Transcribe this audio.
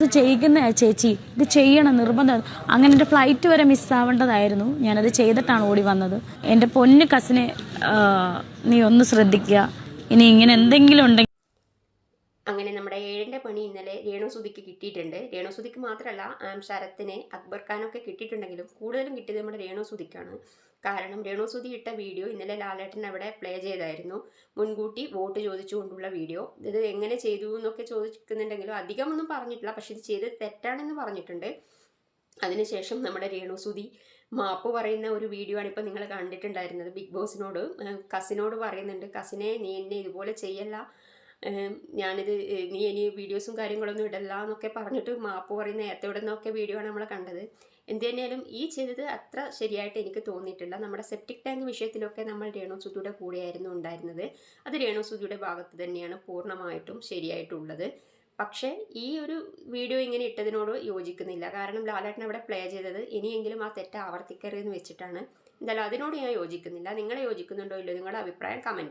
ഇത് ചെയ്യിക്കുന്ന ചേച്ചി, ഇത് ചെയ്യണം നിർബന്ധം. അങ്ങനെ എൻ്റെ ഫ്ലൈറ്റ് വരെ മിസ്സാവേണ്ടതായിരുന്നു. ഞാനത് ചെയ്തിട്ടാണ് ഓടി വന്നത്. എൻ്റെ പൊന്നു കസിനെ നീ ഒന്ന് ശ്രദ്ധിക്കുക. ഇനി ഇങ്ങനെ എന്തെങ്കിലും ഉണ്ടെങ്കിൽ. അങ്ങനെ നമ്മുടെ 7ന്റെ പണി ഇന്നലെ രേണുസുതിക്ക് കിട്ടിയിട്ടുണ്ട്. രേണുസുതിക്ക് മാത്രമല്ല, ശരത്തിന്, അക്ബർ ഖാനൊക്കെ കിട്ടിയിട്ടുണ്ടെങ്കിലും കൂടുതലും കിട്ടിയത് നമ്മുടെ രേണുസുതിക്കാണ്. കാരണം രേണുസുതി ഇട്ട വീഡിയോ ഇന്നലെ ലാലേട്ടൻ അവിടെ പ്ലേ ചെയ്തായിരുന്നു. മുൻകൂട്ടി വോട്ട് ചോദിച്ചുകൊണ്ടുള്ള വീഡിയോ. ഇത് എങ്ങനെ ചെയ്തു എന്നൊക്കെ ചോദിക്കുന്നുണ്ടെങ്കിലും അധികമൊന്നും പറഞ്ഞിട്ടില്ല. പക്ഷെ ഇത് ചെയ്ത് തെറ്റാണെന്ന് പറഞ്ഞിട്ടുണ്ട്. അതിനുശേഷം നമ്മുടെ രേണുസുതി മാപ്പ് പറയുന്ന ഒരു വീഡിയോ ആണ് ഇപ്പം നിങ്ങൾ കണ്ടിട്ടുണ്ടായിരുന്നത്. ബിഗ് ബോസിനോട് കസിനോട് പറയുന്നുണ്ട്, കസിനെ നീ എന്നെ ഇതുപോലെ ചെയ്യല്ല, ഞാനിത് നീ ഇനി വീഡിയോസും കാര്യങ്ങളൊന്നും ഇടല്ല എന്നൊക്കെ പറഞ്ഞിട്ട് മാപ്പ് പറയുന്ന നേരത്തെ നിന്നൊക്കെ വീഡിയോ ആണ് നമ്മൾ കണ്ടത്. എന്ത് തന്നെയാലും ഈ ചെയ്തത് അത്ര ശരിയായിട്ട് എനിക്ക് തോന്നിയിട്ടില്ല. നമ്മുടെ സെപ്റ്റിക് ടാങ്ക് വിഷയത്തിലൊക്കെ നമ്മൾ രേണുസുതിയുടെ കൂടെയായിരുന്നു ഉണ്ടായിരുന്നത്. അത് രേണുസുതിയുടെ ഭാഗത്ത് തന്നെയാണ് പൂർണ്ണമായിട്ടും ശരിയായിട്ടുള്ളത്. പക്ഷേ ഈ ഒരു വീഡിയോ ഇങ്ങനെ ഇട്ടതിനോട് യോജിക്കുന്നില്ല. കാരണം ലാലേട്ടൻ അവിടെ പ്ലേ ചെയ്തത് ഇനിയെങ്കിലും ആ തെറ്റ് ആവർത്തിക്കരുതെന്ന് വെച്ചിട്ടാണ്. എന്തായാലും അതിനോട് ഞാൻ യോജിക്കുന്നില്ല. നിങ്ങൾ യോജിക്കുന്നുണ്ടോ ഇല്ലയോ? നിങ്ങളുടെ അഭിപ്രായം കമൻറ്റ്